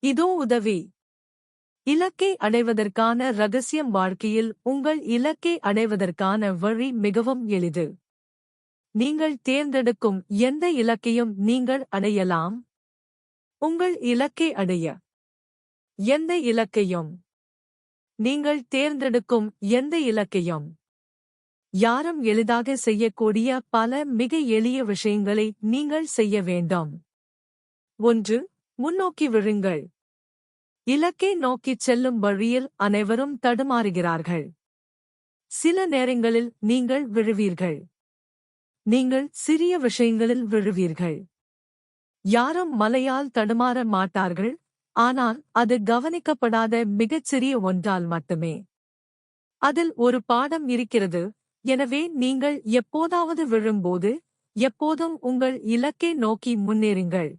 இதோ உதவி. இலக்கை அடைவதற்கான ரகசியம். வாழ்க்கையில் உங்கள் இலக்கை அடைவதற்கான வழி மிகவும் எளிது. நீங்கள் தேர்ந்தெடுக்கும் எந்த இலக்கையும் நீங்கள் அடையலாம். உங்கள் இலக்கை அடைய எந்த இலக்கையும், நீங்கள் தேர்ந்தெடுக்கும் எந்த இலக்கையும், யாரும் எளிதாக செய்யக்கூடிய பல மிக எளிய விஷயங்களை நீங்கள் செய்ய வேண்டும். 1. முன்னோக்கி விழுங்கள். இலக்கை நோக்கிச் செல்லும் வழியில் அனைவரும் தடுமாறுகிறார்கள். சில நேரங்களில் நீங்கள் விழுவீர்கள். நீங்கள் சிறிய விஷயங்களில் விழுவீர்கள். யாரும் மலையால் தடுமாற மாட்டார்கள், ஆனால் அது கவனிக்கப்படாத மிகச்சிறிய ஒன்றால் மட்டுமே. அதில் ஒரு பாடம் இருக்கிறது. எனவே நீங்கள் எப்போதாவது விழும்போது, எப்போதும் உங்கள் இலக்கை நோக்கி முன்னேறுங்கள்.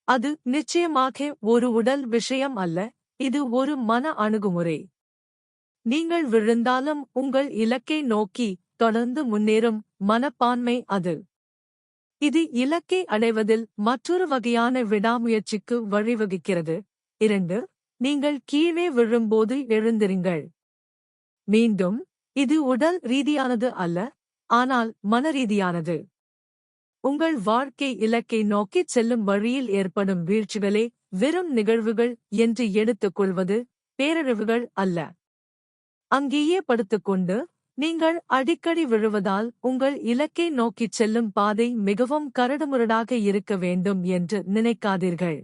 அது நிச்சயமாக ஒரு உடல் விஷயம் அல்ல, இது ஒரு மன அணுகுமுறை. நீங்கள் விழுந்தாலும் உங்கள் இலக்கை நோக்கி தொடர்ந்து முன்னேறும் மனப்பான்மை அது. இது இலக்கை அடைவதில் மற்றொரு வகையான விடாமுயற்சிக்கு வழிவகுக்கிறது. 2. நீங்கள் கீழே விழும்போது எழுந்திருங்கள். மீண்டும், இது உடல் ரீதியானது அல்ல, ஆனால் மனரீதியானது. உங்கள் வாழ்க்கை இலக்கை நோக்கிச் செல்லும் வழியில் ஏற்படும் வீழ்ச்சிகளே வெறும் நிகழ்வுகள் என்று எடுத்துக்கொள்வது பேரழிவுகள் அல்ல. அங்கேயே படுத்துக்கொண்டு நீங்கள் அடிக்கடி விழுவதால் உங்கள் இலக்கை நோக்கிச் செல்லும் பாதை மிகவும் கரடுமுரடாக இருக்க வேண்டும் என்று நினைக்காதீர்கள்.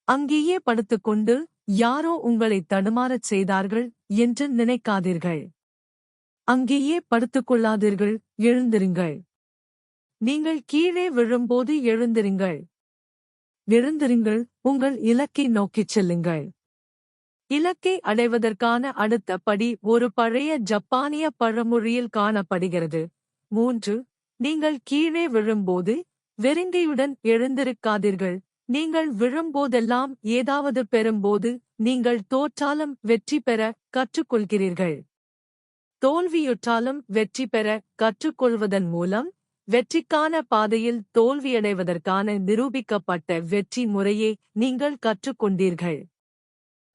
அங்கேயே படுத்துக்கொண்டு யாரோ உங்களை தடுமாறச் செய்தார்கள் என்று நினைக்காதீர்கள். அங்கேயே படுத்துக்கொள்ளாதீர்கள், எழுந்திருங்கள். நீங்கள் கீழே விழும்போது எழுந்திருங்கள். எழுந்திருங்கள், உங்கள் இலக்கை நோக்கிச் செல்லுங்கள். இலக்கை அடைவதற்கான அடுத்த படி ஒரு பழைய ஜப்பானிய பழமொழியில் காணப்படுகிறது. 3. நீங்கள் கீழே விழும்போது வெறுங்கையுடன் எழுந்திருக்காதீர்கள். நீங்கள் விழும்போதெல்லாம் ஏதாவது பெறும்போது நீங்கள் தோற்றாலும் வெற்றி பெற கற்றுக்கொள்கிறீர்கள். தோல்வியுற்றாலும் வெற்றி பெற கற்றுக்கொள்வதன் மூலம் வெற்றிக்கான பாதையில் தோல்வியடைவதற்கான நிரூபிக்கப்பட்ட வெற்றி முறையை நீங்கள் கற்றுக்கொண்டீர்கள்.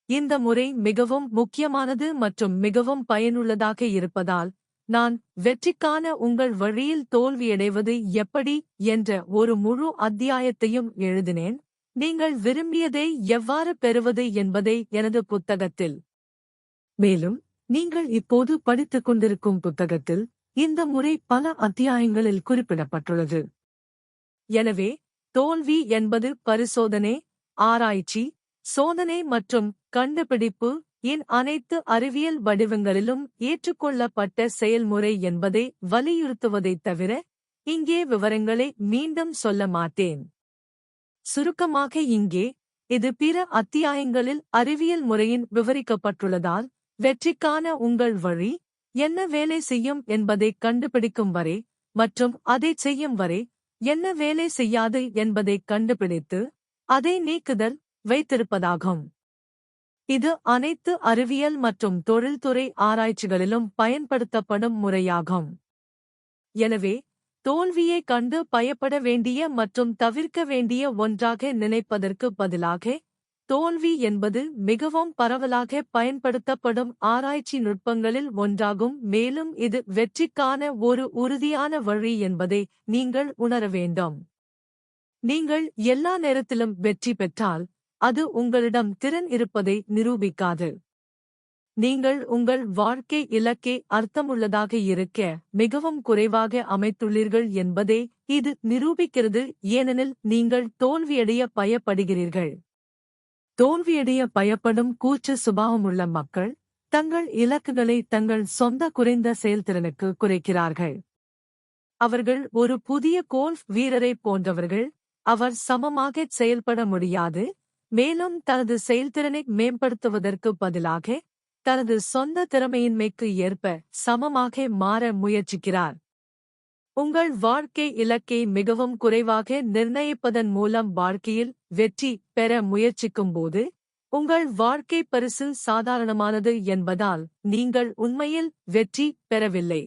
இந்த முறை மிகவும் முக்கியமானது மற்றும் மிகவும் பயனுள்ளதாக இருப்பதால், நான் வெற்றிக்கான உங்கள் வழியில் தோல்வியடைவது எப்படி என்ற ஒரு முழு அத்தியாயத்தையும் எழுதினேன். நீங்கள் விரும்பியதை எவ்வாறு பெறுவது என்பதை எனது புத்தகத்தில். மேலும், நீங்கள் இப்போது படித்துக் கொண்டிருக்கும் புத்தகத்தில் இந்த முறை பல அத்தியாயங்களில் குறிப்பிடப்பட்டுள்ளது. எனவே, தோல்வி என்பது பரிசோதனை, ஆராய்ச்சி, சோதனை மற்றும் கண்டுபிடிப்பு இன் அனைத்து அறிவியல் வடிவங்களிலும் ஏற்றுக்கொள்ளப்பட்ட செயல்முறை என்பதை வலியுறுத்துவதைத் தவிர, இங்கே விவரங்களை மீண்டும் சொல்ல மாட்டேன். சுருக்கமாக இங்கே, இது பிற அத்தியாயங்களில் அறிவியல் முறையின் விவரிக்கப்பட்டுள்ளதால், வெற்றிக்கான உங்கள் வழி என்ன வேலை செய்யும் என்பதைக் கண்டுபிடிக்கும் வரை, மற்றும் அதைச் செய்யும் வரை என்ன வேலை செய்யாது என்பதைக் கண்டுபிடித்து, அதை நீக்குதல் வைத்திருப்பதாகும். இது அனைத்து அறிவியல் மற்றும் தொழில்துறை ஆராய்ச்சிகளிலும் பயன்படுத்தப்படும் முறையாகும். எனவே, தோல்வியைக் கண்டு பயப்பட வேண்டிய மற்றும் தவிர்க்க வேண்டிய ஒன்றாக நினைப்பதற்கு பதிலாக, தோல்வி என்பது மிகவும் பரவலாக பயன்படுத்தப்படும் ஆராய்ச்சி நுட்பங்களில் ஒன்றாகும், மேலும் இது வெற்றிக்கான ஒரு உறுதியான வழி என்பதை நீங்கள் உணர வேண்டும். நீங்கள் எல்லா நேரத்திலும் வெற்றி பெற்றால், அது உங்களிடம் திறன் இருப்பதை நிரூபிக்காது. நீங்கள் உங்கள் வாழ்க்கை இலக்கை அர்த்தமுள்ளதாக இருக்க மிகவும் குறைவாக அமைத்துள்ளீர்கள் என்பதை இது நிரூபிக்கிறது, ஏனெனில் நீங்கள் தோல்வியடைய பயப்படுகிறீர்கள். தோல்வியடைய பயப்படும் கூச்ச சுபாவமுள்ள மக்கள் தங்கள் இலக்குகளை தங்கள் சொந்த குறைந்த செயல்திறனுக்கு குறைக்கிறார்கள். அவர்கள் ஒரு புதிய கோல்ஃப் வீரரைப் போன்றவர்கள். அவர் சமமாகச் செயல்பட முடியாது, மேலும் தனது செயல்திறனை மேம்படுத்துவதற்கு பதிலாக தனது சொந்த திறமையின்மைக்கு ஏற்ப சமமாக மாற முயற்சிக்கிறார். உங்கள் வாழ்க்கை இலக்கை மிகவும் குறைவாக நிர்ணயிப்பதன் மூலம் வாழ்க்கையில் வெற்றி பெற முயற்சிக்கும்போது, உங்கள் வாழ்க்கை பரிசு சாதாரணமானது என்பதால் நீங்கள் உண்மையில் வெற்றி பெறவில்லை.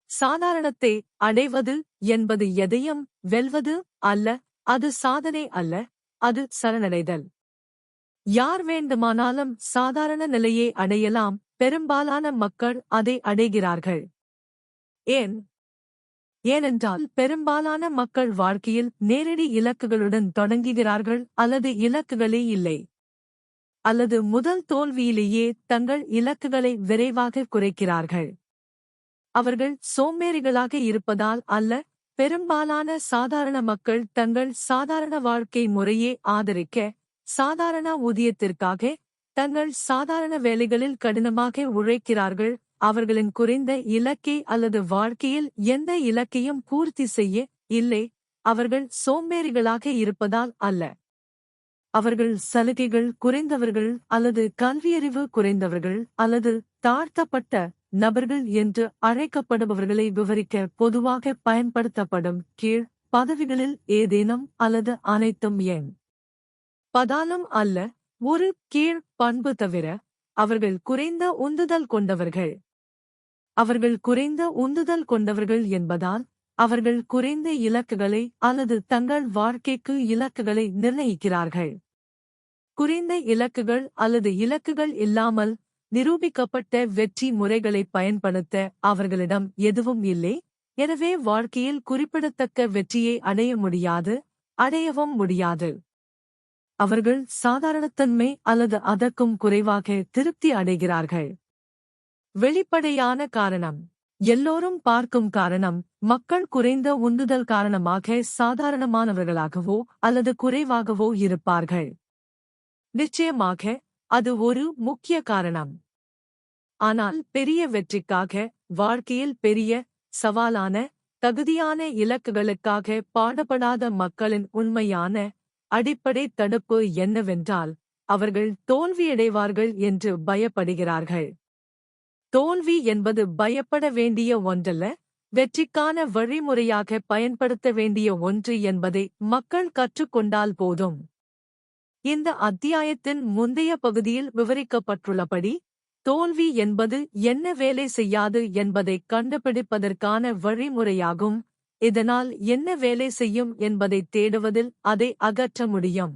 சாதாரணத்தை அடைவது என்பது எதையும் வெல்வது அல்ல, அது சாதனை அல்ல, அது சரணடைதல். யார் வேண்டுமானாலும் சாதாரண நிலையை அடையலாம், பெரும்பாலான மக்கள் அதை அடைகிறார்கள். ஏன்? ஏனென்றால் பெரும்பாலான மக்கள் வாழ்க்கையில் நேரடி இலக்குகளுடன் தொடங்குகிறார்கள் அல்லது இலக்குகளே இல்லை. அல்லது முதல் தோல்வியிலேயே தங்கள் இலக்குகளை விரைவாக குறைக்கிறார்கள். அவர்கள் சோம்பேறிகளாக இருப்பதால் அல்ல, பெரும்பாலான சாதாரண மக்கள் தங்கள் சாதாரண வாழ்க்கை முறையை ஆதரிக்க, சாதாரண ஊதியத்திற்காக, தங்கள் சாதாரண வேலைகளில் கடினமாக உழைக்கிறார்கள். அவர்களின் குறைந்த இலக்கை அல்லது வாழ்க்கையில் எந்த இலக்கையும் பூர்த்தி செய்ய இல்லை, அவர்கள் சோம்பேறிகளாக இருப்பதால் அல்ல. அவர்கள் சலுகைகள் குறைந்தவர்கள் அல்லது கல்வியறிவு குறைந்தவர்கள் அல்லது தாழ்த்தப்பட்ட நபர்கள் என்று அழைக்கப்படுபவர்களை விவரிக்க பொதுவாக பயன்படுத்தப்படும் கீழ் பதவிகளில் ஏதேனும் அல்லது அனைத்தும் எண் பதாலும் அல்ல, ஒரு கீழ் பண்பு தவிர. அவர்கள் குறைந்த உந்துதல் கொண்டவர்கள். அவர்கள் குறைந்த உந்துதல் கொண்டவர்கள் என்பதால் அவர்கள் குறைந்த இலக்குகளை அல்லது தங்கள் வாழ்க்கைக்கு இலக்குகளை நிர்ணயிக்கிறார்கள். குறைந்த இலக்குகள் அல்லது இலக்குகள் இல்லாமல் நிரூபிக்கப்பட்ட வெற்றி முறைகளை பயன்படுத்த அவர்களிடம் எதுவும் இல்லை, எனவே வாழ்க்கையில் குறிப்பிடத்தக்க வெற்றியை அடைய முடியாது, அடையவும் முடியாது. அவர்கள் சாதாரணத்தன்மை அல்லது அதற்கும் குறைவாக திருப்தி அடைகிறார்கள். வெளிப்படையான காரணம். எல்லோரும் பார்க்கும் காரணம், மக்கள் குறைந்த உந்துதல் காரணமாக சாதாரணமானவர்களாகவோ அல்லது குறைவாகவோ இருப்பார்கள். நிச்சயமாக அது ஒரு முக்கிய காரணம். ஆனால் பெரிய வெற்றிக்காக, வாழ்க்கையில் பெரிய, சவாலான, தகுதியான இலக்குகளுக்காக பாடுபடாத மக்களின் உண்மையான, அடிப்படை தடுப்பு என்னவென்றால், அவர்கள் தோல்வியடைவார்கள் என்று பயப்படுகிறார்கள். தோல்வி என்பது பயப்பட வேண்டிய ஒன்றல்ல, வெற்றிக்கான வழிமுறையாக பயன்படுத்த வேண்டிய ஒன்று என்பதை மக்கள் கற்றுக்கொண்டால் போதும். இந்த அத்தியாயத்தின் முந்தைய பகுதியில் விவரிக்கப்பட்டுள்ளபடி, தோல்வி என்பது என்ன வேலை செய்யாது என்பதைக் கண்டுபிடிப்பதற்கான வழிமுறையாகும், இதனால் என்ன வேலை செய்யும் என்பதைத் தேடுவதில் அதை அகற்ற முடியும்.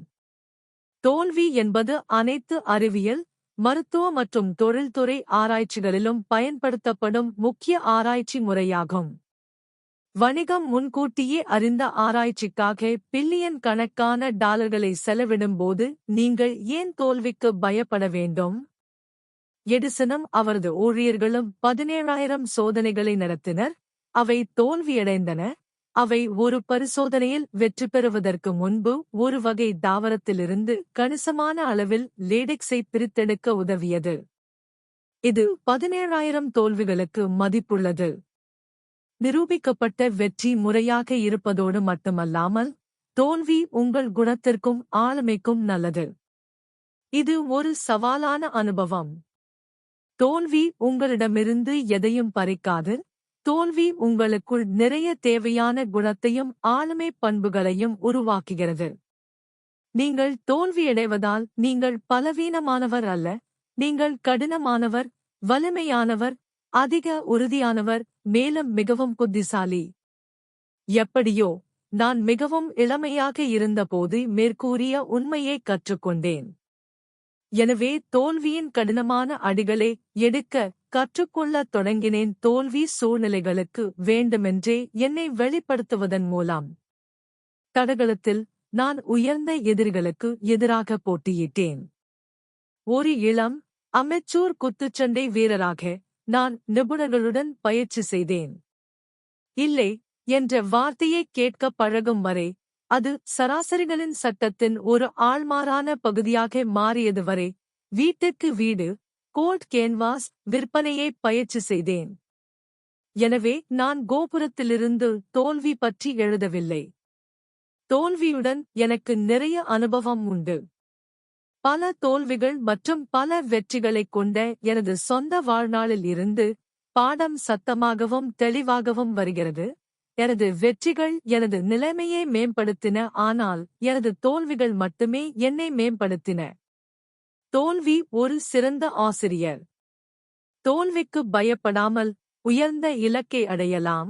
தோல்வி என்பது அனைத்து அறிவியல், மருத்துவ மற்றும் தொழில்துறை ஆராய்ச்சிகளிலும் பயன்படுத்தப்படும் முக்கிய ஆராய்ச்சி முறையாகும். வணிகம் முன்கூட்டியே அறிந்த ஆராய்ச்சிக்காக பில்லியன் கணக்கான டாலர்களை செலவிடும்போது நீங்கள் ஏன் தோல்விக்கு பயப்பட வேண்டும்? எடிசனும் அவரது ஊழியர்களும் 17,000 சோதனைகளை நடத்தினர், அவை தோல்வியடைந்தன. அவை ஒரு பரிசோதனையில் வெற்றி பெறுவதற்கு முன்பு ஒரு வகை தாவரத்திலிருந்து கணிசமான அளவில் லேடெக்ஸை பிரித்தெடுக்க உதவியது. இது 17,000 தோல்விகளுக்கு மதிப்புள்ளது. நிரூபிக்கப்பட்ட வெற்றி முறையாக இருப்பதோடு மட்டுமல்லாமல், தோல்வி உங்கள் குணத்திற்கும் ஆளுமைக்கும் நல்லது. இது ஒரு சவாலான அனுபவம். தோல்வி உங்களிடமிருந்து எதையும் பறிக்காது, தோல்வி உங்களுக்குள் நிறைய தேவையான குணத்தையும் ஆளுமை பண்புகளையும் உருவாக்குகிறது. நீங்கள் தோல்வியடைவதால் நீங்கள் பலவீனமானவர் அல்ல, நீங்கள் கடினமானவர், வலிமையானவர், அதிக உறுதியானவர், மேலும் மிகவும் புத்திசாலி. எப்படியோ, நான் மிகவும் இளமையாக இருந்தபோது மேற்கூறிய உண்மையை கற்றுக்கொண்டேன். எனவே தோல்வியின் கடினமான அடிகளை எடுக்க கற்றுக்கொள்ளத் தொடங்கினேன். தோல்வி சூழ்நிலைகளுக்கு வேண்டுமென்றே என்னை வெளிப்படுத்துவதன் மூலம். தடகளத்தில் நான் உயர்ந்த எதிரிகளுக்கு எதிராக போட்டியிட்டேன். ஒரு இளம் அமெச்சூர் குத்துச்சண்டை வீரராக நான் நிபுணர்களுடன் பயிற்சி செய்தேன். இல்லை என்ற வார்த்தையை கேட்க பழகும் வரை, அது சராசரிகளின் சட்டத்தின் ஒரு ஆள்மாறான பகுதியாக மாறியது வரை, வீட்டுக்கு வீடு, கோல்ட் கேன்வாஸ் விற்பனையை பயிற்சி செய்தேன். எனவே நான் கோபுரத்திலிருந்து தோல்வி பற்றி எழுதவில்லை. தோல்வியுடன் எனக்கு நிறைய அனுபவம் உண்டு. பல தோல்விகள் மற்றும் பல வெற்றிகளைக் கொண்ட எனது சொந்த வாழ்நாளில் இருந்து பாடம் சத்தமாகவும் தெளிவாகவும் வருகிறது. எனது வெற்றிகள் எனது நிலைமையை மேம்படுத்தின, ஆனால் எனது தோல்விகள் மட்டுமே என்னை மேம்படுத்தின. தோல்வி ஒரு சிறந்த ஆசிரியர். தோல்விக்கு பயப்படாமல் உயர்ந்த இலக்கை அடையலாம்.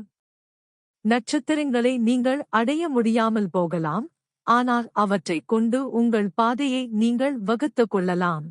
நட்சத்திரங்களை நீங்கள் அடைய முடியாமல் போகலாம், ஆனால் அவற்றைக் கொண்டு உங்கள் பாதையை நீங்கள் வகுத்துக் கொள்ளலாம்.